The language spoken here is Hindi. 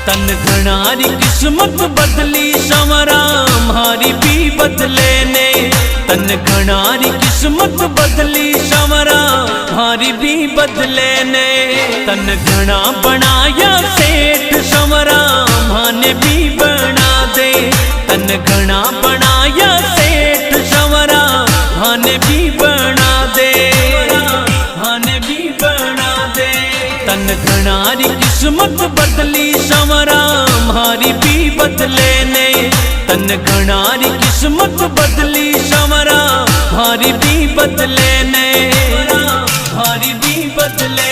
तन घणारी किस्मत बदली संवरा म्हारी भी बदले ने। तन घणारी किस्मत बदली संवरा म्हारी भी बदले ने। तन घना बनाया सेठ संवरा म्हाने भी बना दे। तन घना बनाया सेठ संवरा म्हाने भी बना दे। म्हाने भी बना दे। तन घणारी किस्मत बदली संवरा म्हारी भी बदले ने। तन घणारी किस्मत बदली संवरा म्हारी भी बदले ने। म्हारी भी बदले